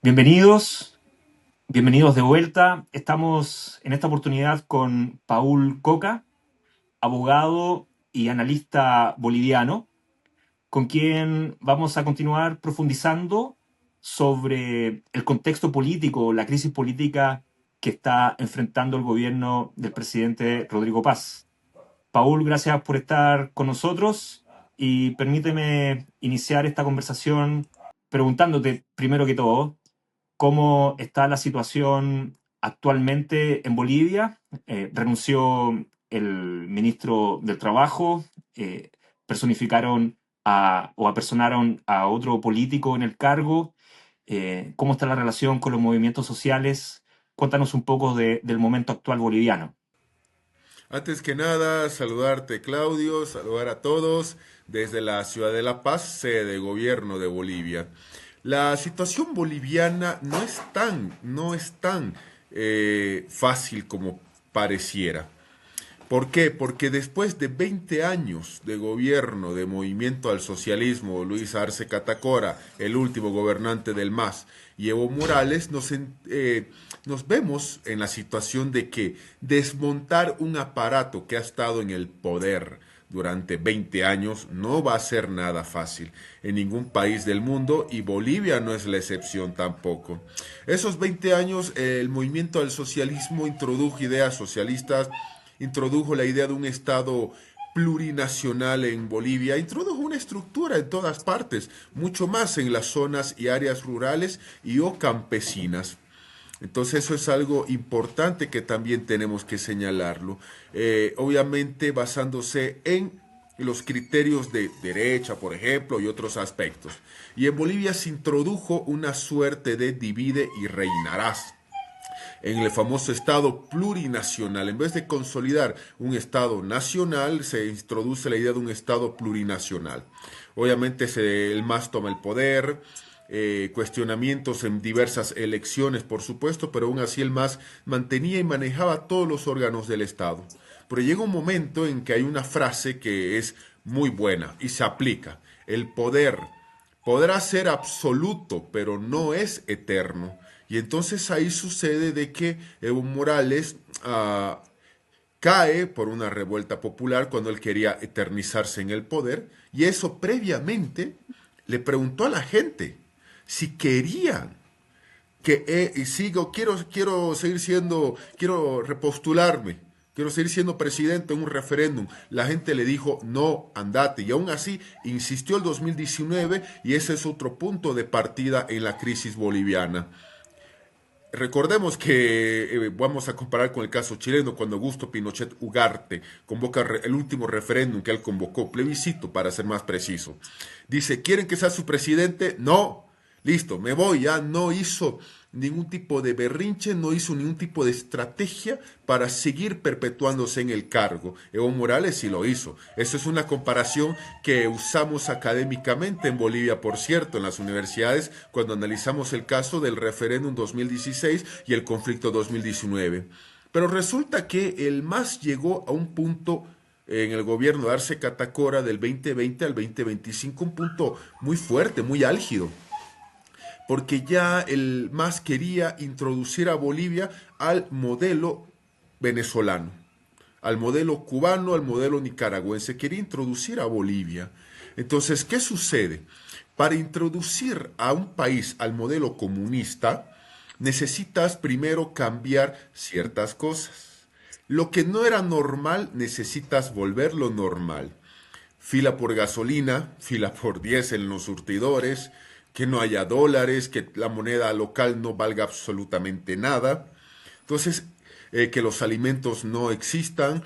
Bienvenidos, bienvenidos de vuelta. Estamos en esta oportunidad con Paul Coca, abogado y analista boliviano, con quien vamos a continuar profundizando sobre el contexto político, la crisis política que está enfrentando el gobierno del presidente Rodrigo Paz. Paul, gracias por estar con nosotros y permíteme iniciar esta conversación preguntándote, primero que todo, cómo está la situación actualmente en Bolivia. Renunció el ministro del Trabajo, eh, personificaron o apersonaron a otro político en el cargo. ¿Cómo está la relación con los movimientos sociales? Cuéntanos un poco del momento actual boliviano. Antes que nada, saludarte Claudio, saludar a todos desde la ciudad de La Paz, sede de gobierno de Bolivia. La situación boliviana no es tan fácil como pareciera. ¿Por qué? Porque después de 20 años de gobierno de Movimiento al Socialismo, Luis Arce Catacora, el último gobernante del MAS, y Evo Morales, nos vemos en la situación de que desmontar un aparato que ha estado en el poder durante 20 años no va a ser nada fácil en ningún país del mundo y Bolivia no es la excepción tampoco. Esos 20 años el movimiento al socialismo introdujo ideas socialistas, introdujo la idea de un Estado plurinacional en Bolivia, introdujo una estructura en todas partes, mucho más en las zonas y áreas rurales y o campesinas. Entonces eso es algo importante que también tenemos que señalarlo. Obviamente basándose en los criterios de derecha, por ejemplo, y otros aspectos. Y en Bolivia se introdujo una suerte de divide y reinarás en el famoso Estado plurinacional. En vez de consolidar un Estado nacional, se introduce la idea de un Estado plurinacional. Obviamente el MAS toma el poder, cuestionamientos en diversas elecciones, por supuesto, pero aún así el MAS mantenía y manejaba todos los órganos del Estado. Pero llega un momento en que hay una frase que es muy buena y se aplica. El poder podrá ser absoluto, pero no es eterno. Y entonces ahí sucede de que Evo Morales cae por una revuelta popular cuando él quería eternizarse en el poder y eso previamente le preguntó a la gente si querían y sigo, quiero seguir siendo, quiero repostularme, quiero seguir siendo presidente en un referéndum. La gente le dijo, no, andate. Y aún así insistió el 2019 y ese es otro punto de partida en la crisis boliviana. Recordemos que vamos a comparar con el caso chileno cuando Augusto Pinochet Ugarte convoca el último referéndum que él convocó, plebiscito para ser más preciso. Dice, ¿quieren que sea su presidente? No, listo, me voy, ya no hizo ningún tipo de berrinche, no hizo ningún tipo de estrategia para seguir perpetuándose en el cargo. Evo Morales sí lo hizo. Eso es una comparación que usamos académicamente en Bolivia, por cierto, en las universidades, cuando analizamos el caso del referéndum 2016 y el conflicto 2019. Pero resulta que el MAS llegó a un punto en el gobierno de Arce Catacora del 2020 al 2025, un punto muy fuerte, muy álgido porque ya el MAS quería introducir a Bolivia al modelo venezolano, al modelo cubano, al modelo nicaragüense, quería introducir a Bolivia. Entonces, ¿qué sucede? Para introducir a un país al modelo comunista, necesitas primero cambiar ciertas cosas. Lo que no era normal, necesitas volverlo normal. Fila por gasolina, fila por diésel en los surtidores, que no haya dólares, que la moneda local no valga absolutamente nada. Entonces, que los alimentos no existan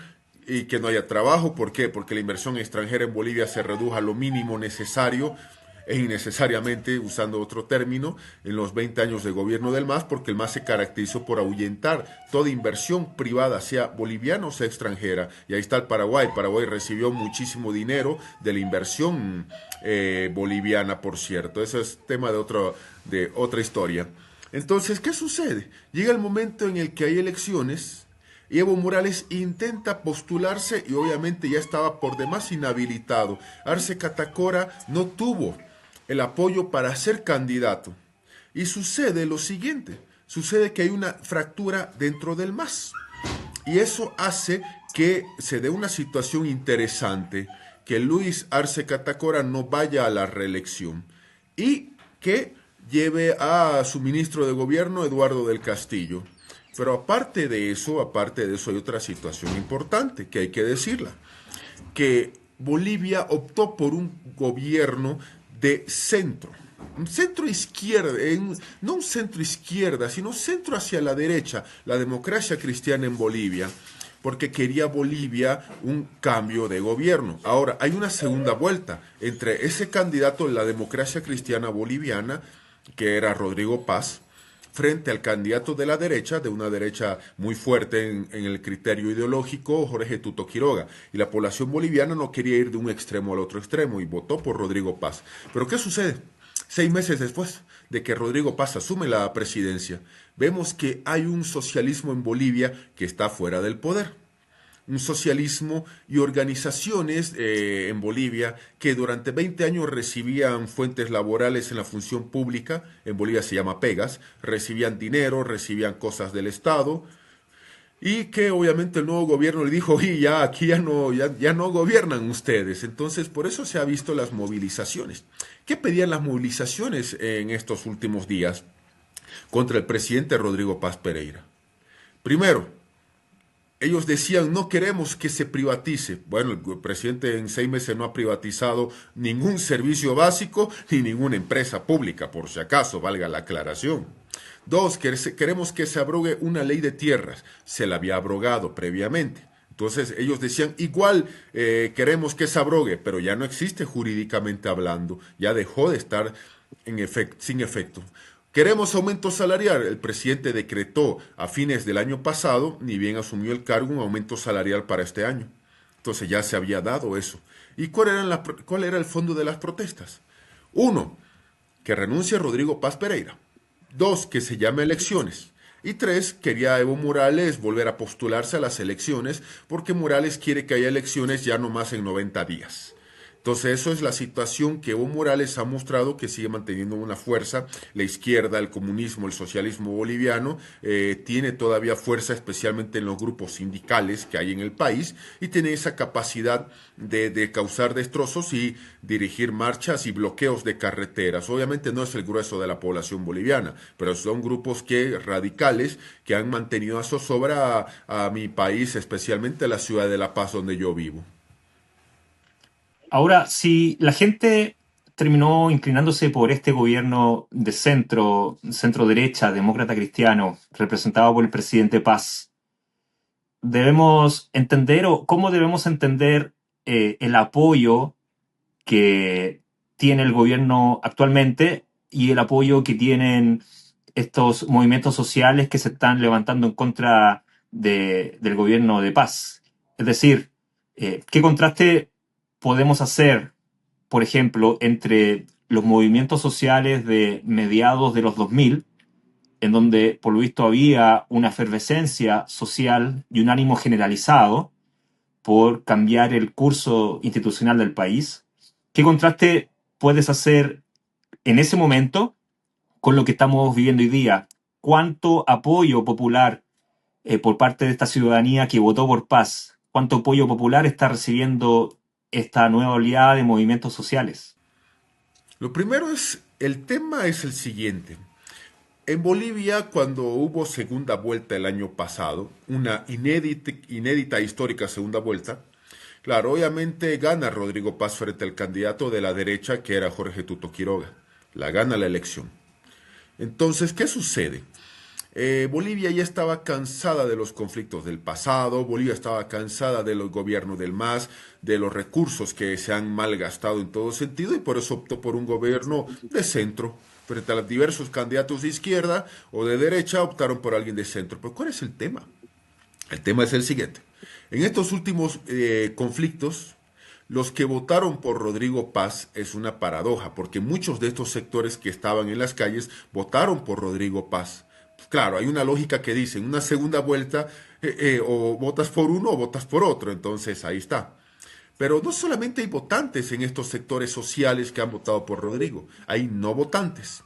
y que no haya trabajo. ¿Por qué? Porque la inversión extranjera en Bolivia se redujo a lo mínimo necesario e innecesariamente, usando otro término, en los 20 años de gobierno del MAS, porque el MAS se caracterizó por ahuyentar toda inversión privada, sea boliviana o sea extranjera. Y ahí está el Paraguay. Paraguay recibió muchísimo dinero de la inversión boliviana, por cierto. Eso es tema de otra historia. Entonces, ¿qué sucede? Llega el momento en el que hay elecciones y Evo Morales intenta postularse y obviamente ya estaba por demás inhabilitado. Arce Catacora no tuvo el apoyo para ser candidato. Y sucede lo siguiente, sucede que hay una fractura dentro del MAS. Y eso hace que se dé una situación interesante, que Luis Arce Catacora no vaya a la reelección y que lleve a su ministro de gobierno, Eduardo del Castillo. Pero aparte de eso hay otra situación importante que hay que decirla, que Bolivia optó por un gobierno de centro, un centro izquierda, no un centro izquierda, sino centro hacia la derecha, la democracia cristiana en Bolivia, porque quería Bolivia un cambio de gobierno. Ahora, hay una segunda vuelta entre ese candidato de la democracia cristiana boliviana, que era Rodrigo Paz, frente al candidato de una derecha muy fuerte en el criterio ideológico, Jorge Tuto Quiroga. Y la población boliviana no quería ir de un extremo al otro extremo y votó por Rodrigo Paz. Pero ¿qué sucede? 6 meses después de que Rodrigo Paz asume la presidencia, vemos que hay un socialismo en Bolivia que está fuera del poder, un socialismo y organizaciones en Bolivia que durante 20 años recibían fuentes laborales en la función pública, en Bolivia se llama pegas, recibían dinero, recibían cosas del Estado, y que obviamente el nuevo gobierno le dijo, y ya aquí ya no gobiernan ustedes. Entonces, por eso se ha visto las movilizaciones. ¿Qué pedían las movilizaciones en estos últimos días contra el presidente Rodrigo Paz Pereira? Primero, ellos decían, no queremos que se privatice. Bueno, el presidente en 6 meses no ha privatizado ningún servicio básico ni ninguna empresa pública, por si acaso, valga la aclaración. Dos, queremos que se abrogue una ley de tierras. Se la había abrogado previamente. Entonces ellos decían, igual queremos que se abrogue, pero ya no existe jurídicamente hablando, ya dejó de estar sin efecto. Queremos aumento salarial. El presidente decretó a fines del año pasado, ni bien asumió el cargo, un aumento salarial para este año. Entonces ya se había dado eso. ¿Y cuál era el fondo de las protestas? Uno, que renuncie Rodrigo Paz Pereira. Dos, que se llame elecciones. Y tres, quería Evo Morales volver a postularse a las elecciones porque Morales quiere que haya elecciones ya no más en 90 días. Entonces eso es la situación que Evo Morales ha mostrado que sigue manteniendo una fuerza. La izquierda, el comunismo, el socialismo boliviano tiene todavía fuerza, especialmente en los grupos sindicales que hay en el país, y tiene esa capacidad de causar destrozos y dirigir marchas y bloqueos de carreteras. Obviamente no es el grueso de la población boliviana, pero son grupos radicales que han mantenido a zozobra a mi país, especialmente a la ciudad de La Paz donde yo vivo. Ahora, si la gente terminó inclinándose por este gobierno de centro derecha, demócrata cristiano, representado por el presidente Paz, debemos entender o cómo debemos entender el apoyo que tiene el gobierno actualmente y el apoyo que tienen estos movimientos sociales que se están levantando en contra del gobierno de Paz. Es decir, ¿qué contraste podemos hacer, por ejemplo, entre los movimientos sociales de mediados de los 2000, en donde por lo visto había una efervescencia social y un ánimo generalizado por cambiar el curso institucional del país? ¿Qué contraste puedes hacer en ese momento con lo que estamos viviendo hoy día? ¿Cuánto apoyo popular por parte de esta ciudadanía que votó por paz? ¿Cuánto apoyo popular está recibiendo esta nueva oleada de movimientos sociales? Lo primero el tema es el siguiente. En Bolivia, cuando hubo segunda vuelta el año pasado, una inédita histórica segunda vuelta, claro, obviamente gana Rodrigo Paz frente al candidato de la derecha, que era Jorge Tuto Quiroga. La gana la elección. Entonces, ¿qué sucede? Bolivia ya estaba cansada de los conflictos del pasado, Bolivia estaba cansada de los gobiernos del MAS, de los recursos que se han malgastado en todo sentido, y por eso optó por un gobierno de centro. Frente a los diversos candidatos de izquierda o de derecha, optaron por alguien de centro. Pero ¿cuál es el tema? El tema es el siguiente. En estos últimos conflictos, los que votaron por Rodrigo Paz es una paradoja, porque muchos de estos sectores que estaban en las calles votaron por Rodrigo Paz. Claro, hay una lógica que dice, en una segunda vuelta o votas por uno o votas por otro, entonces ahí está. Pero no solamente hay votantes en estos sectores sociales que han votado por Rodrigo, hay no votantes.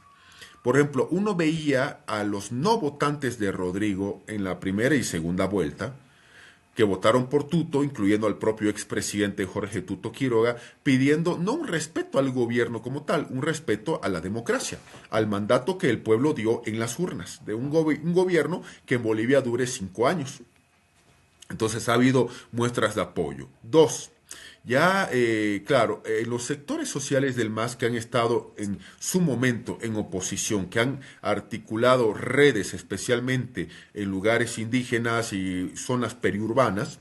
Por ejemplo, uno veía a los no votantes de Rodrigo en la primera y segunda vuelta, que votaron por Tuto, incluyendo al propio expresidente Jorge Tuto Quiroga, pidiendo no un respeto al gobierno como tal, un respeto a la democracia, al mandato que el pueblo dio en las urnas, de un gobierno que en Bolivia dure 5 años. Entonces ha habido muestras de apoyo. Dos, ya, claro, los sectores sociales del MAS que han estado en su momento en oposición, que han articulado redes especialmente en lugares indígenas y zonas periurbanas,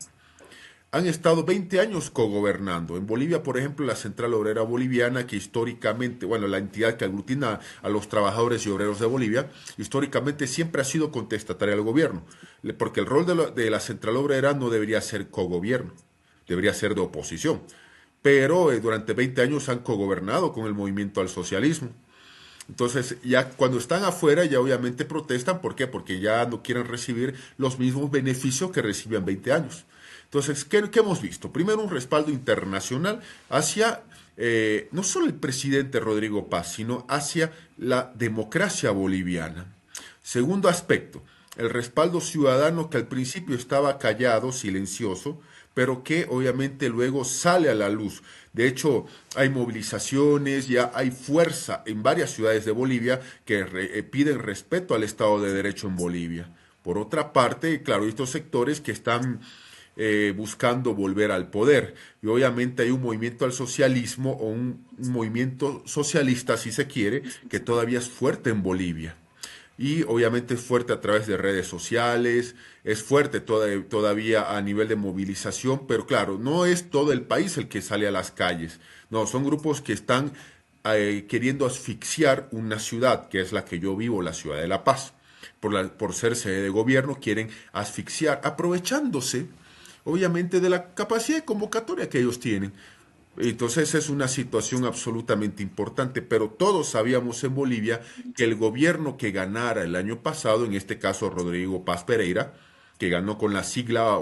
han estado 20 años cogobernando. En Bolivia, por ejemplo, la Central Obrera Boliviana, que históricamente, bueno, la entidad que aglutina a los trabajadores y obreros de Bolivia, históricamente siempre ha sido contestataria al gobierno, porque el rol de la Central Obrera no debería ser cogobierno, debería ser de oposición. Pero durante 20 años han cogobernado con el movimiento al socialismo. Entonces, ya cuando están afuera, ya obviamente protestan. ¿Por qué? Porque ya no quieren recibir los mismos beneficios que recibían 20 años. Entonces, ¿qué hemos visto? Primero, un respaldo internacional hacia no solo el presidente Rodrigo Paz, sino hacia la democracia boliviana. Segundo aspecto, el respaldo ciudadano que al principio estaba callado, silencioso, pero que obviamente luego sale a la luz. De hecho, hay movilizaciones, ya hay fuerza en varias ciudades de Bolivia que piden respeto al Estado de Derecho en Bolivia. Por otra parte, claro, estos sectores que están buscando volver al poder. Y obviamente hay un movimiento al socialismo o un movimiento socialista, si se quiere, que todavía es fuerte en Bolivia. Y obviamente es fuerte a través de redes sociales, es fuerte todavía a nivel de movilización, pero claro, no es todo el país el que sale a las calles. No, son grupos que están queriendo asfixiar una ciudad, que es la que yo vivo, la ciudad de La Paz. Por ser sede de gobierno, quieren asfixiar, aprovechándose obviamente de la capacidad de convocatoria que ellos tienen. Entonces es una situación absolutamente importante, pero todos sabíamos en Bolivia que el gobierno que ganara el año pasado, en este caso Rodrigo Paz Pereira, que ganó con la sigla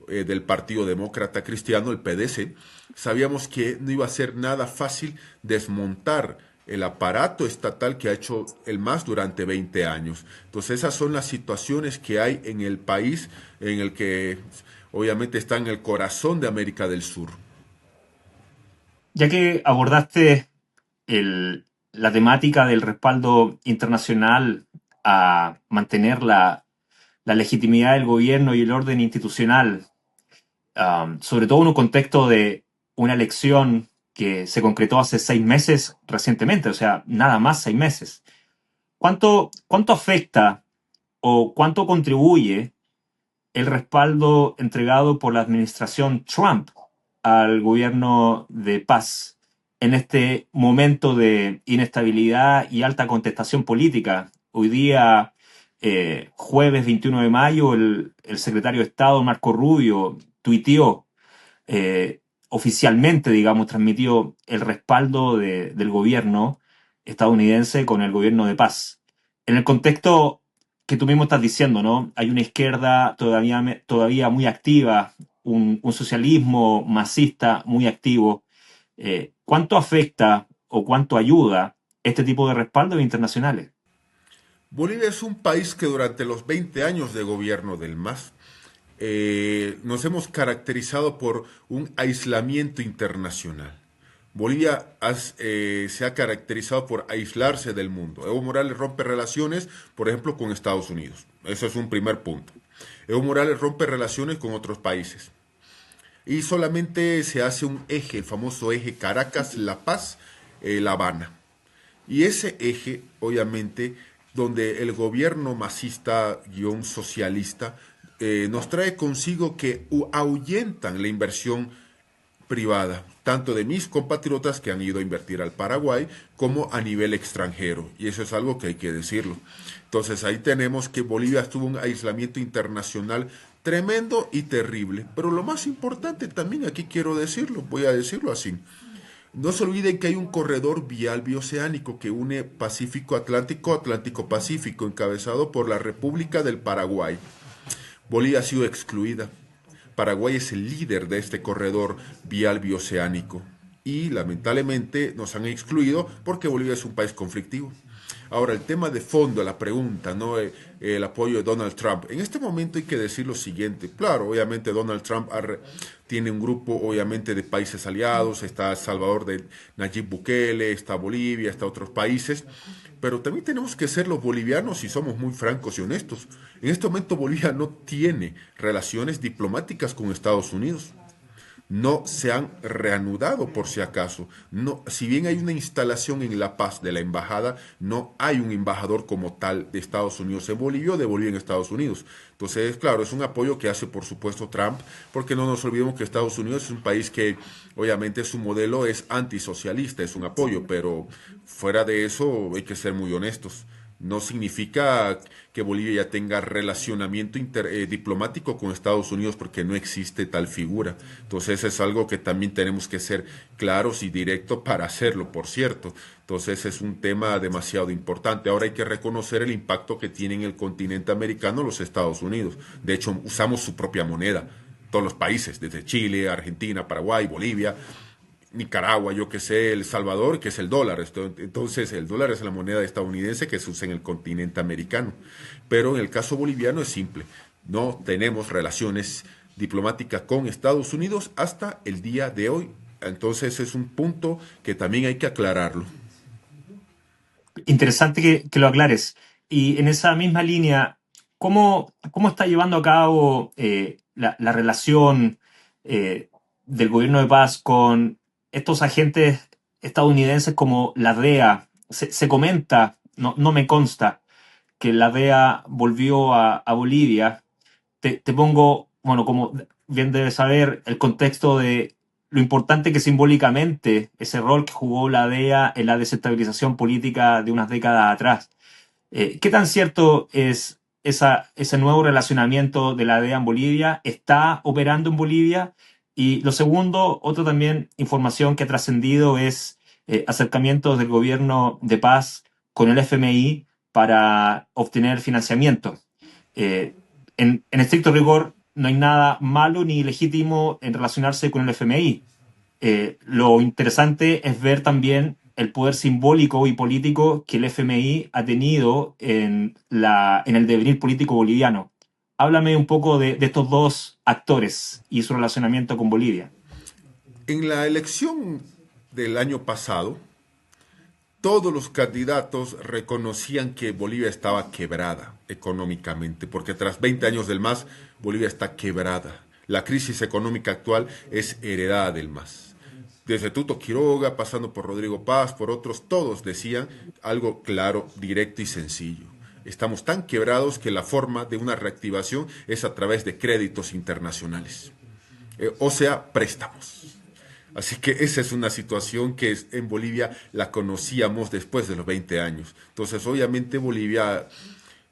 del Partido Demócrata Cristiano, el PDC, sabíamos que no iba a ser nada fácil desmontar el aparato estatal que ha hecho el MAS durante 20 años. Entonces esas son las situaciones que hay en el país, en el que obviamente está en el corazón de América del Sur. Ya que abordaste la temática del respaldo internacional a mantener la legitimidad del gobierno y el orden institucional, sobre todo en un contexto de una elección que se concretó hace 6 meses recientemente, o sea, nada más 6 meses. ¿Cuánto afecta o cuánto contribuye el respaldo entregado por la administración Trump al gobierno de Paz en este momento de inestabilidad y alta contestación política? Hoy día, jueves 21 de mayo, el secretario de Estado, Marco Rubio, tuiteó oficialmente, digamos, transmitió el respaldo del gobierno estadounidense con el gobierno de Paz. En el contexto que tú mismo estás diciendo, ¿no? Hay una izquierda todavía muy activa, un socialismo masista muy activo. ¿Cuánto afecta o cuánto ayuda este tipo de respaldos internacionales? Bolivia es un país que durante los 20 años de gobierno del MAS nos hemos caracterizado por un aislamiento internacional. Bolivia se ha caracterizado por aislarse del mundo. Evo Morales rompe relaciones, por ejemplo, con Estados Unidos. Eso es un primer punto. Evo Morales rompe relaciones con otros países. Y solamente se hace un eje, el famoso eje Caracas-La Paz-La Habana. Y ese eje, obviamente, donde el gobierno masista-socialista nos trae consigo que ahuyentan la inversión privada, tanto de mis compatriotas que han ido a invertir al Paraguay como a nivel extranjero. Y eso es algo que hay que decirlo. Entonces ahí tenemos que Bolivia tuvo un aislamiento internacional tremendo y terrible. Pero lo más importante también, aquí quiero decirlo, voy a decirlo así. No se olviden que hay un corredor vial bioceánico que une Pacífico-Atlántico, Atlántico-Pacífico, encabezado por la República del Paraguay. Bolivia ha sido excluida. Paraguay es el líder de este corredor vial bioceánico. y lamentablemente nos han excluido porque Bolivia es un país conflictivo. Ahora, el tema de fondo, la pregunta, ¿no? El apoyo de Donald Trump. En este momento hay que decir lo siguiente. Claro, obviamente Donald Trump tiene un grupo, obviamente, de países aliados. Está El Salvador de Nayib Bukele, está Bolivia, está otros países. Pero también tenemos que ser los bolivianos y somos muy francos y honestos. En este momento Bolivia no tiene relaciones diplomáticas con Estados Unidos, no se han reanudado por si acaso. No, si bien hay una instalación en La Paz de la embajada, no hay un embajador como tal de Estados Unidos en Bolivia o de Bolivia en Estados Unidos. Entonces, claro, es un apoyo que hace por supuesto Trump, porque no nos olvidemos que Estados Unidos es un país que obviamente su modelo es antisocialista, es un apoyo, pero fuera de eso hay que ser muy honestos. No significa que Bolivia ya tenga relacionamiento diplomático con Estados Unidos porque no existe tal figura. Entonces es algo que también tenemos que ser claros y directos para hacerlo, por cierto. Entonces es un tema demasiado importante. Ahora hay que reconocer el impacto que tiene en el continente americano los Estados Unidos. De hecho, usamos su propia moneda. Todos los países, desde Chile, Argentina, Paraguay, Bolivia, Nicaragua, yo que sé, El Salvador, que es el dólar. Entonces, el dólar es la moneda estadounidense que se usa en el continente americano. Pero en el caso boliviano es simple. No tenemos relaciones diplomáticas con Estados Unidos hasta el día de hoy. Entonces, es un punto que también hay que aclararlo. Interesante que lo aclares. Y en esa misma línea, ¿cómo está llevando a cabo la relación del gobierno de paz con estos agentes estadounidenses como la DEA? Se comenta, no me consta, que la DEA volvió a Bolivia. Te pongo, bueno, como bien debes saber, el contexto de lo importante que simbólicamente ese rol que jugó la DEA en la desestabilización política de unas décadas atrás. ¿Qué tan cierto es ese nuevo relacionamiento de la DEA en Bolivia? ¿Está operando en Bolivia? Y lo segundo, otra también información que ha trascendido es acercamientos del gobierno de paz con el FMI para obtener financiamiento. Eh, en estricto rigor, no hay nada malo ni ilegítimo en relacionarse con el FMI. Lo interesante es ver también el poder simbólico y político que el FMI ha tenido en el devenir político boliviano. Háblame un poco de estos dos actores y su relacionamiento con Bolivia. En la elección del año pasado, todos los candidatos reconocían que Bolivia estaba quebrada económicamente, porque tras 20 años del MAS, Bolivia está quebrada. La crisis económica actual es heredada del MAS. Desde Tuto Quiroga, pasando por Rodrigo Paz, por otros, todos decían algo claro, directo y sencillo. Estamos tan quebrados que la forma de una reactivación es a través de créditos internacionales, o sea, préstamos. Así que esa es una situación que en Bolivia la conocíamos después de los 20 años. Entonces, obviamente Bolivia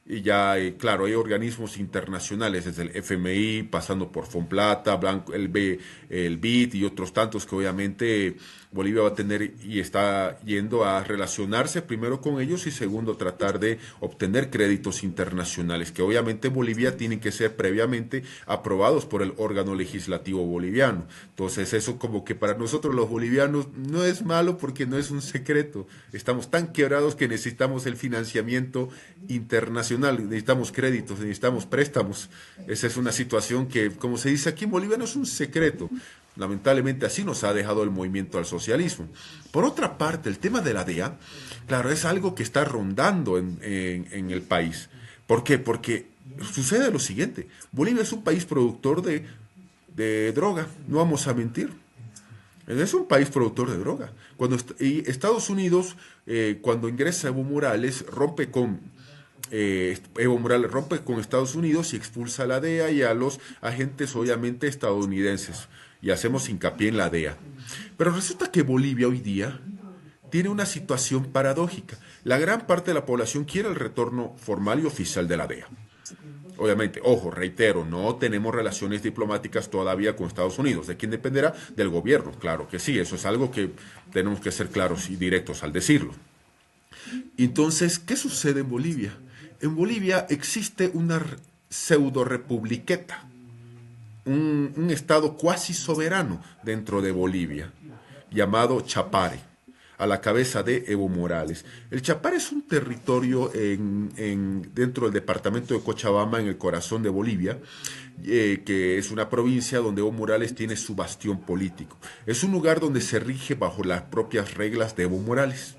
y ya, claro, hay organismos internacionales, desde el FMI, pasando por Fonplata, el BID y otros tantos que obviamente Bolivia va a tener y está yendo a relacionarse primero con ellos y segundo tratar de obtener créditos internacionales, que obviamente Bolivia tienen que ser previamente aprobados por el órgano legislativo boliviano. Entonces eso como que para nosotros los bolivianos no es malo porque no es un secreto. Estamos tan quebrados que necesitamos el financiamiento internacional, necesitamos créditos, necesitamos préstamos. Esa es una situación que, como se dice aquí en Bolivia, no es un secreto. Lamentablemente así nos ha dejado el movimiento al socialismo. Por otra parte, el tema de la DEA, claro, es algo que está rondando en el país. ¿Por qué? Porque sucede lo siguiente. Bolivia es un país productor de droga, no vamos a mentir. Es un país productor de droga. Y Estados Unidos, cuando ingresa Evo Morales, Evo Morales rompe con Estados Unidos y expulsa a la DEA y a los agentes obviamente estadounidenses. Y hacemos hincapié en la DEA. Pero resulta que Bolivia hoy día tiene una situación paradójica. La gran parte de la población quiere el retorno formal y oficial de la DEA. Obviamente, ojo, reitero, no tenemos relaciones diplomáticas todavía con Estados Unidos. ¿De quién dependerá? Del gobierno, claro que sí. Eso es algo que tenemos que ser claros y directos al decirlo. Entonces, ¿qué sucede en Bolivia? En Bolivia existe una pseudo republiqueta, un estado cuasi soberano dentro de Bolivia, llamado Chapare, a la cabeza de Evo Morales. El Chapare es un territorio dentro del departamento de Cochabamba, en el corazón de Bolivia, que es una provincia donde Evo Morales tiene su bastión político. Es un lugar donde se rige bajo las propias reglas de Evo Morales.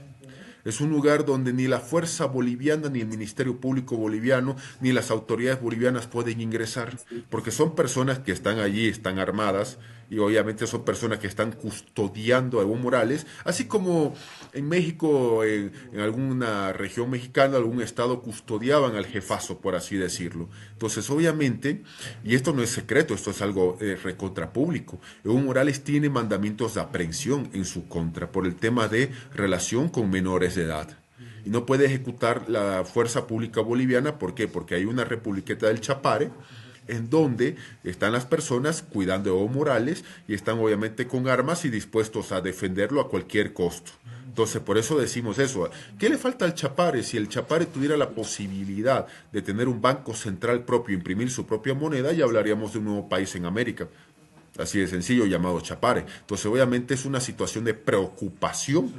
Es un lugar donde ni la fuerza boliviana, ni el Ministerio Público boliviano, ni las autoridades bolivianas pueden ingresar, porque son personas que están allí, están armadas, y obviamente son personas que están custodiando a Evo Morales, así como en México, en alguna región mexicana, algún estado custodiaban al jefazo, por así decirlo. Entonces, obviamente, y esto no es secreto, esto es algo recontra público, Evo Morales tiene mandamientos de aprehensión en su contra por el tema de relación con menores de edad. Y no puede ejecutar la fuerza pública boliviana. ¿Por qué? Porque hay una republiqueta del Chapare en donde están las personas cuidando de Evo Morales y están obviamente con armas y dispuestos a defenderlo a cualquier costo. Entonces, por eso decimos eso. ¿Qué le falta al Chapare? Si el Chapare tuviera la posibilidad de tener un banco central propio, imprimir su propia moneda, ya hablaríamos de un nuevo país en América. Así de sencillo, llamado Chapare. Entonces, obviamente es una situación de preocupación,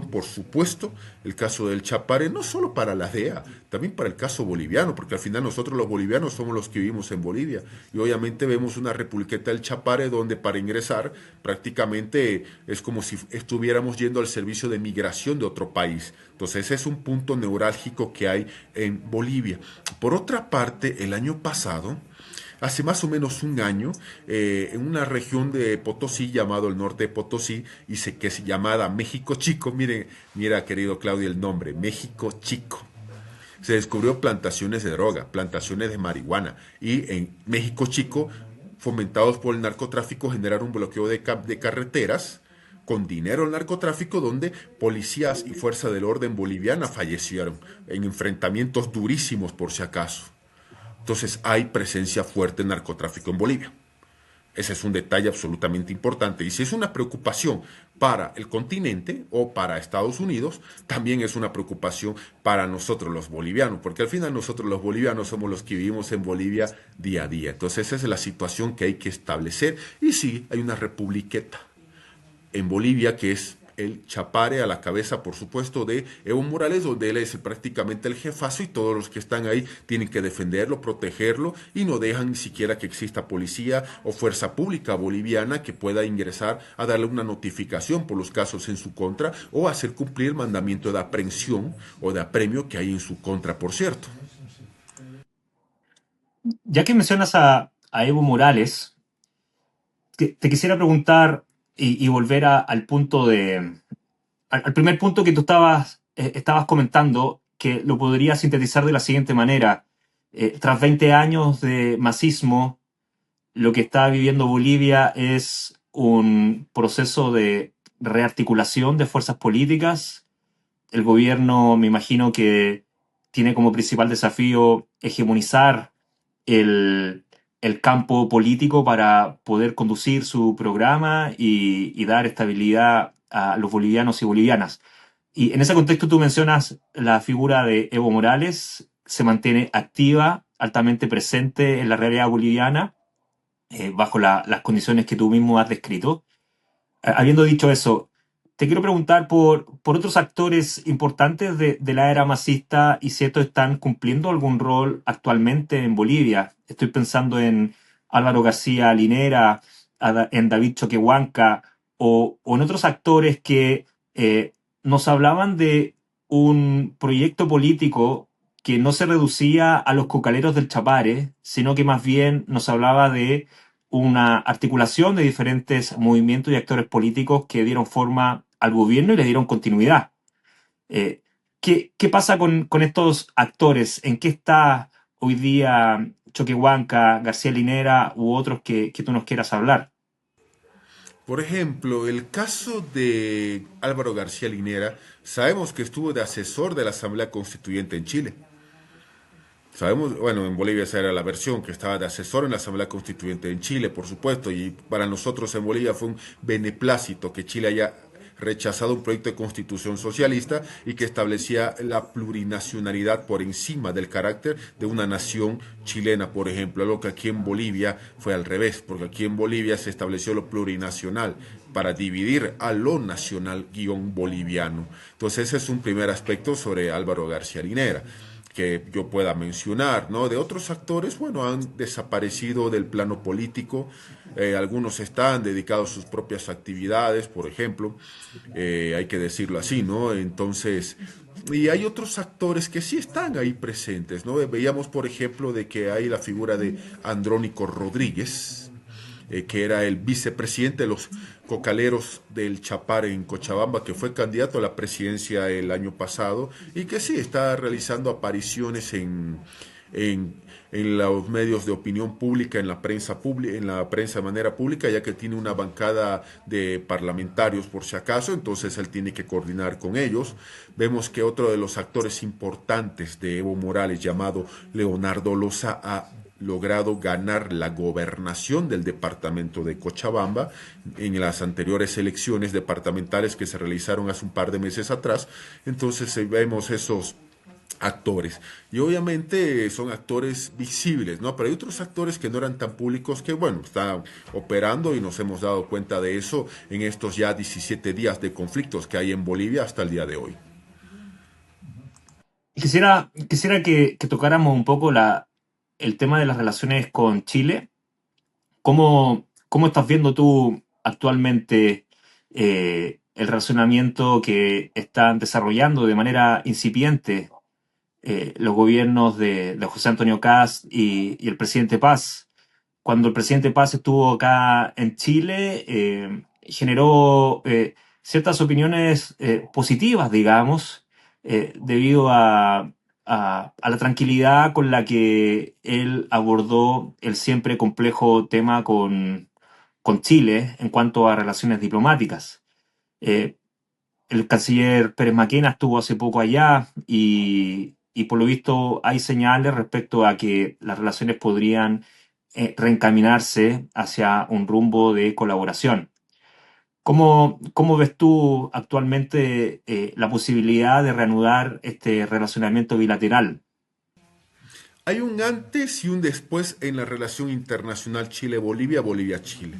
por supuesto, el caso del Chapare, no solo para la DEA, también para el caso boliviano, porque al final nosotros los bolivianos somos los que vivimos en Bolivia. Y obviamente vemos una republiqueta del Chapare donde para ingresar prácticamente es como si estuviéramos yendo al servicio de migración de otro país. Entonces, ese es un punto neurálgico que hay en Bolivia. Por otra parte, el año pasado, hace más o menos un año, en una región de Potosí, llamado el norte de Potosí, que es llamada México Chico. Mira, querido Claudio, el nombre, México Chico. Se descubrió plantaciones de droga, plantaciones de marihuana, y en México Chico, fomentados por el narcotráfico, generaron un bloqueo de carreteras con dinero al narcotráfico, donde policías y fuerza del orden boliviana fallecieron en enfrentamientos durísimos, por si acaso. Entonces hay presencia fuerte en narcotráfico en Bolivia. Ese es un detalle absolutamente importante. Y si es una preocupación para el continente o para Estados Unidos, también es una preocupación para nosotros los bolivianos, porque al final nosotros los bolivianos somos los que vivimos en Bolivia día a día. Entonces esa es la situación que hay que establecer. Y sí, hay una republiqueta en Bolivia que es el Chapare, a la cabeza, por supuesto, de Evo Morales, donde él es prácticamente el jefazo y todos los que están ahí tienen que defenderlo, protegerlo, y no dejan ni siquiera que exista policía o fuerza pública boliviana que pueda ingresar a darle una notificación por los casos en su contra o hacer cumplir el mandamiento de aprehensión o de apremio que hay en su contra, por cierto. Ya que mencionas a Evo Morales, te quisiera preguntar y volver al punto al primer punto que tú estabas comentando, que lo podría sintetizar de la siguiente manera. Tras 20 años de masismo, lo que está viviendo Bolivia es un proceso de rearticulación de fuerzas políticas. El gobierno, me imagino que tiene como principal desafío hegemonizar el, el campo político para poder conducir su programa y dar estabilidad a los bolivianos y bolivianas. Y en ese contexto tú mencionas la figura de Evo Morales, se mantiene activa, altamente presente en la realidad boliviana, bajo las condiciones que tú mismo has descrito. Habiendo dicho eso, te quiero preguntar por otros actores importantes de la era masista y si estos están cumpliendo algún rol actualmente en Bolivia. Estoy pensando en Álvaro García Linera, en David Choquehuanca o en otros actores que nos hablaban de un proyecto político que no se reducía a los cocaleros del Chapare, sino que más bien nos hablaba de una articulación de diferentes movimientos y actores políticos que dieron forma al gobierno y le dieron continuidad. Eh, ¿qué pasa con estos actores? ¿En qué está hoy día Choquehuanca, García Linera u otros que tú nos quieras hablar? Por ejemplo, el caso de Álvaro García Linera, sabemos que estuvo de asesor de la Asamblea Constituyente en Chile. Sabemos, bueno, en Bolivia esa era la versión, que estaba de asesor en la Asamblea Constituyente en Chile, por supuesto, y para nosotros en Bolivia fue un beneplácito que Chile haya rechazado un proyecto de constitución socialista y que establecía la plurinacionalidad por encima del carácter de una nación chilena, por ejemplo, algo que aquí en Bolivia fue al revés, porque aquí en Bolivia se estableció lo plurinacional para dividir a lo nacional guión boliviano. Entonces ese es un primer aspecto sobre Álvaro García Linera que yo pueda mencionar, ¿no? De otros actores, bueno, han desaparecido del plano político, algunos están dedicados a sus propias actividades, por ejemplo, hay que decirlo así, ¿no? Entonces, y hay otros actores que sí están ahí presentes, ¿no? Veíamos, por ejemplo, de que hay la figura de Andrónico Rodríguez, que era el vicepresidente de los cocaleros del Chapar en Cochabamba, que fue candidato a la presidencia el año pasado y que sí está realizando apariciones en, en los medios de opinión pública, en la prensa de manera pública, ya que tiene una bancada de parlamentarios por si acaso, entonces él tiene que coordinar con ellos. Vemos que otro de los actores importantes de Evo Morales, llamado Leonardo Loza, ha logrado ganar la gobernación del departamento de Cochabamba en las anteriores elecciones departamentales que se realizaron hace un par de meses atrás. Entonces vemos esos actores. Y obviamente son actores visibles, ¿no? Pero hay otros actores que no eran tan públicos que, bueno, están operando y nos hemos dado cuenta de eso en estos ya 17 días de conflictos que hay en Bolivia hasta el día de hoy. Quisiera que tocáramos un poco el tema de las relaciones con Chile. ¿Cómo estás viendo tú actualmente el relacionamiento que están desarrollando de manera incipiente los gobiernos de José Antonio Kast y el presidente Paz? Cuando el presidente Paz estuvo acá en Chile, generó ciertas opiniones positivas, digamos, debido a la tranquilidad con la que él abordó el siempre complejo tema con Chile en cuanto a relaciones diplomáticas. Eh, el canciller Pérez Maquena estuvo hace poco allá y por lo visto hay señales respecto a que las relaciones podrían reencaminarse hacia un rumbo de colaboración. ¿Cómo ves tú actualmente la posibilidad de reanudar este relacionamiento bilateral? Hay un antes y un después en la relación internacional Chile-Bolivia, Bolivia-Chile.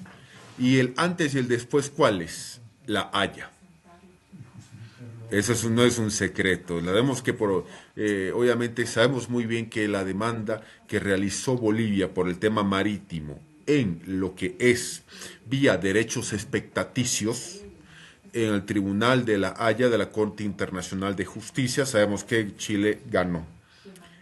Y el antes y el después, ¿cuál es? La Haya. No es un secreto. La vemos que obviamente sabemos muy bien que la demanda que realizó Bolivia por el tema marítimo en lo que es vía derechos expectaticios en el Tribunal de la Haya de la Corte Internacional de Justicia, sabemos que Chile ganó.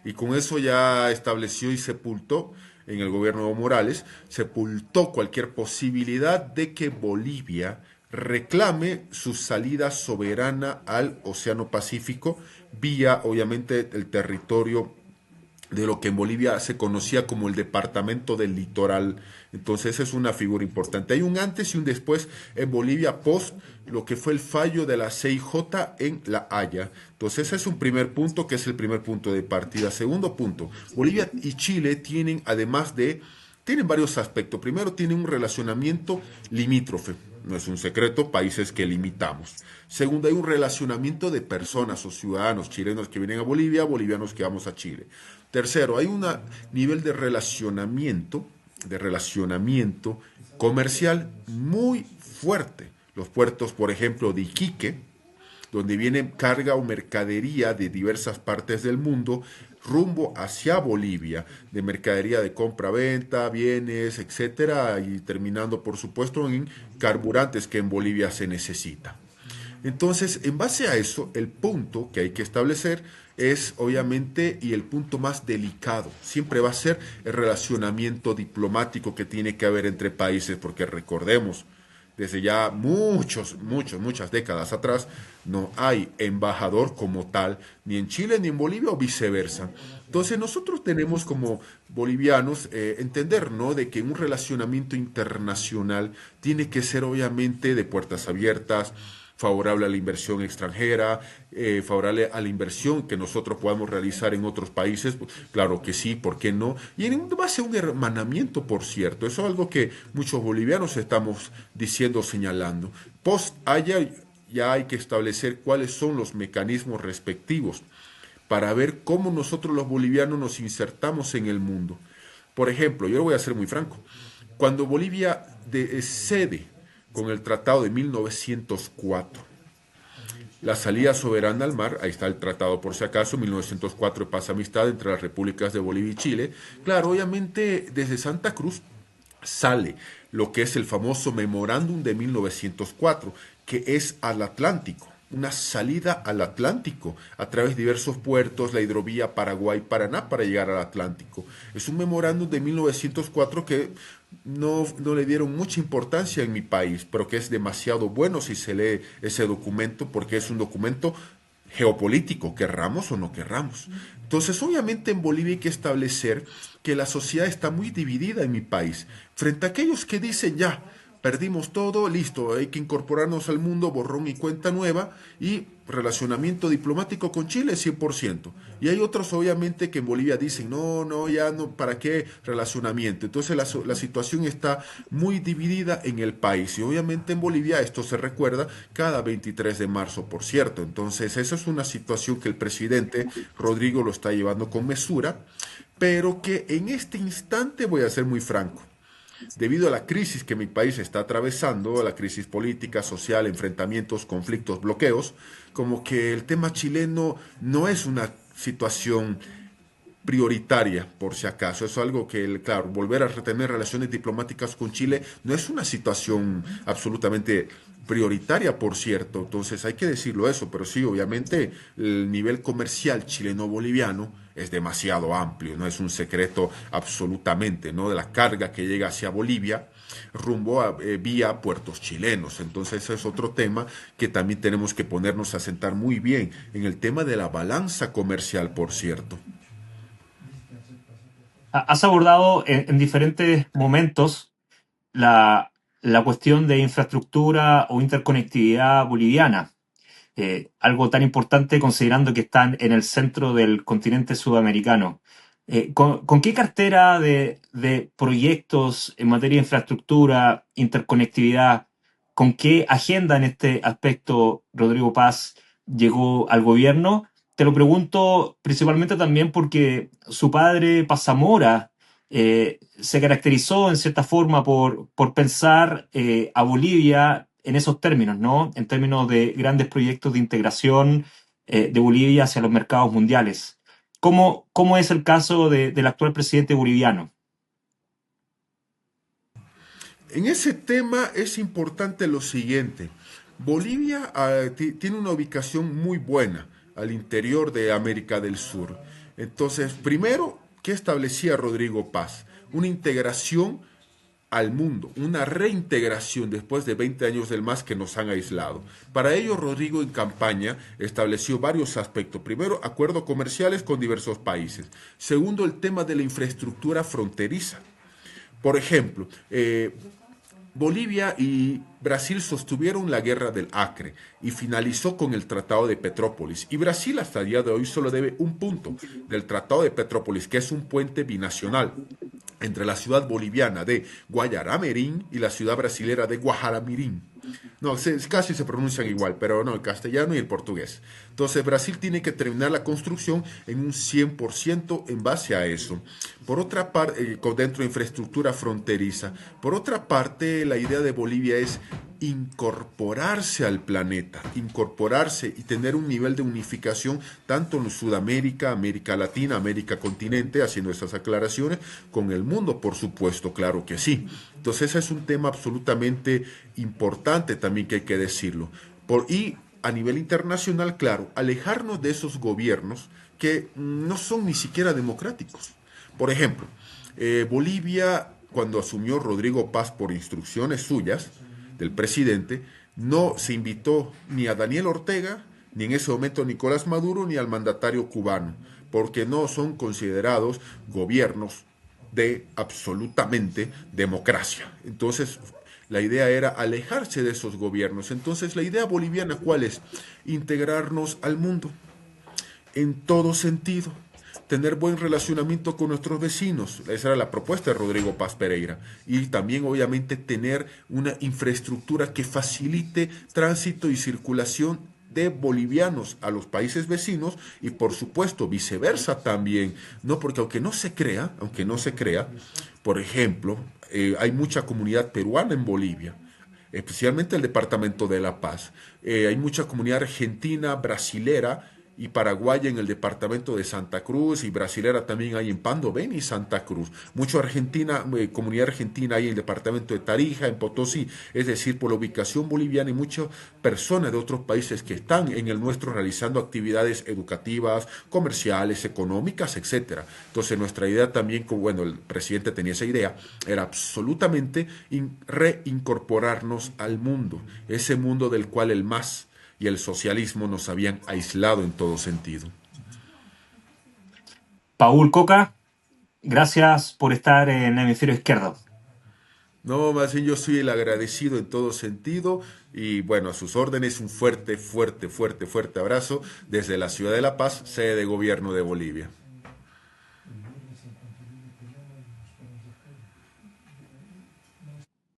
Y con eso ya estableció y sepultó en el gobierno de Evo Morales, sepultó cualquier posibilidad de que Bolivia reclame su salida soberana al Océano Pacífico vía, obviamente, el territorio de lo que en Bolivia se conocía como el Departamento del Litoral. Entonces esa es una figura importante. Hay un antes y un después en Bolivia post lo que fue el fallo de la CIJ en La Haya. Entonces ese es un primer punto que es el primer punto de partida. Segundo punto, Bolivia y Chile tienen varios aspectos. Primero, tienen un relacionamiento limítrofe. No es un secreto, países que limitamos. Segundo, hay un relacionamiento de personas o ciudadanos chilenos que vienen a Bolivia, bolivianos que vamos a Chile. Tercero, hay un nivel de relacionamiento comercial muy fuerte. Los puertos, por ejemplo, de Iquique, donde viene carga o mercadería de diversas partes del mundo rumbo hacia Bolivia, de mercadería de compra-venta, bienes, etcétera, y terminando, por supuesto, en carburantes que en Bolivia se necesita. Entonces, en base a eso, el punto que hay que establecer es, obviamente, y el punto más delicado, siempre va a ser el relacionamiento diplomático que tiene que haber entre países, porque recordemos, desde ya muchas décadas atrás, no hay embajador como tal, ni en Chile ni en Bolivia o viceversa. Entonces nosotros tenemos como bolivianos entender, ¿no? De que un relacionamiento internacional tiene que ser obviamente de puertas abiertas, favorable a la inversión extranjera, favorable a la inversión que nosotros podamos realizar en otros países, claro que sí, ¿por qué no? Y en base a un hermanamiento, por cierto, eso es algo que muchos bolivianos estamos diciendo, señalando. Post haya ya hay que establecer cuáles son los mecanismos respectivos para ver cómo nosotros los bolivianos nos insertamos en el mundo. Por ejemplo, yo lo voy a ser muy franco, cuando Bolivia cede con el Tratado de 1904, la salida soberana al mar, ahí está el tratado por si acaso, 1904 de paz amistad entre las repúblicas de Bolivia y Chile. Claro, obviamente desde Santa Cruz sale lo que es el famoso memorándum de 1904, que es al Atlántico, una salida al Atlántico a través de diversos puertos, la hidrovía Paraguay-Paraná para llegar al Atlántico. Es un memorándum de 1904 que no le dieron mucha importancia en mi país, pero que es demasiado bueno si se lee ese documento porque es un documento geopolítico, querramos o no querramos. Entonces, obviamente en Bolivia hay que establecer que la sociedad está muy dividida en mi país, frente a aquellos que dicen ya, perdimos todo, listo, hay que incorporarnos al mundo, borrón y cuenta nueva, y relacionamiento diplomático con Chile 100%. Y hay otros obviamente que en Bolivia dicen, no, no, ya no, ¿para qué relacionamiento? Entonces la situación está muy dividida en el país y obviamente en Bolivia esto se recuerda cada 23 de marzo, por cierto. Entonces esa es una situación que el presidente Rodrigo lo está llevando con mesura, pero que en este instante voy a ser muy franco debido a la crisis que mi país está atravesando, a la crisis política, social, enfrentamientos, conflictos, bloqueos, como que el tema chileno no es una situación prioritaria, por si acaso. Es algo que, claro, volver a retener relaciones diplomáticas con Chile no es una situación absolutamente prioritaria, por cierto. Entonces hay que decirlo eso, pero sí, obviamente el nivel comercial chileno-boliviano es demasiado amplio, no es un secreto absolutamente, ¿no? De la carga que llega hacia Bolivia rumbo a vía puertos chilenos. Entonces ese es otro tema que también tenemos que ponernos a sentar muy bien en el tema de la balanza comercial, por cierto. Has abordado en diferentes momentos la cuestión de infraestructura o interconectividad boliviana, algo tan importante considerando que están en el centro del continente sudamericano. ¿Con qué cartera de proyectos en materia de infraestructura, interconectividad, con qué agenda en este aspecto Rodrigo Paz llegó al gobierno? Te lo pregunto principalmente también porque su padre, Paz Zamora, se caracterizó en cierta forma por pensar a Bolivia en esos términos, ¿no? En términos de grandes proyectos de integración de Bolivia hacia los mercados mundiales. ¿Cómo es el caso del actual presidente boliviano? En ese tema es importante lo siguiente. Bolivia tiene una ubicación muy buena al interior de América del Sur. Entonces, primero, ¿qué establecía Rodrigo Paz? Una integración al mundo, una reintegración después de 20 años del MAS que nos han aislado. Para ello, Rodrigo en campaña estableció varios aspectos. Primero, acuerdos comerciales con diversos países. Segundo, el tema de la infraestructura fronteriza. Por ejemplo, Bolivia y Brasil sostuvieron la guerra del Acre y finalizó con el Tratado de Petrópolis. Y Brasil hasta el día de hoy solo debe un punto del Tratado de Petrópolis, que es un puente binacional entre la ciudad boliviana de Guayaramerín y la ciudad brasilera de Guajaramirín. No, casi se pronuncian igual, pero no, el castellano y el portugués. Entonces Brasil tiene que terminar la construcción en un 100% en base a eso. Por otra parte, dentro de infraestructura fronteriza. Por otra parte, la idea de Bolivia es incorporarse al planeta, incorporarse y tener un nivel de unificación tanto en Sudamérica, América Latina, América continente, haciendo esas aclaraciones, con el mundo, por supuesto, claro que sí. Entonces ese es un tema absolutamente importante también que hay que decirlo. Y a nivel internacional, claro, alejarnos de esos gobiernos que no son ni siquiera democráticos. Por ejemplo, Bolivia, cuando asumió Rodrigo Paz por instrucciones suyas, del presidente, no se invitó ni a Daniel Ortega, ni en ese momento a Nicolás Maduro, ni al mandatario cubano, porque no son considerados gobiernos de absolutamente democracia. Entonces, la idea era alejarse de esos gobiernos. Entonces, la idea boliviana, ¿cuál es? Integrarnos al mundo en todo sentido. tener buen relacionamiento con nuestros vecinos. Esa era la propuesta de Rodrigo Paz Pereira. Y también, obviamente, tener una infraestructura que facilite tránsito y circulación de bolivianos a los países vecinos y por supuesto viceversa también, ¿no? Porque aunque no se crea, por ejemplo, hay mucha comunidad peruana en Bolivia, especialmente el departamento de La Paz. Hay mucha comunidad argentina, brasilera y paraguaya en el departamento de Santa Cruz y brasilera también hay en Pandovén y Santa Cruz. Mucha argentina, comunidad argentina hay en el departamento de Tarija, en Potosí, es decir, por la ubicación boliviana y muchas personas de otros países que están en el nuestro realizando actividades educativas, comerciales, económicas, etcétera. Entonces nuestra idea también, como bueno, el presidente tenía esa idea, era absolutamente reincorporarnos al mundo, ese mundo del cual el MAS y el socialismo nos habían aislado en todo sentido. Paul Coca, gracias por estar en el hemisferio izquierdo. No, más bien yo soy el agradecido en todo sentido y bueno, a sus órdenes un fuerte, fuerte, fuerte, fuerte abrazo desde la ciudad de La Paz, sede de gobierno de Bolivia.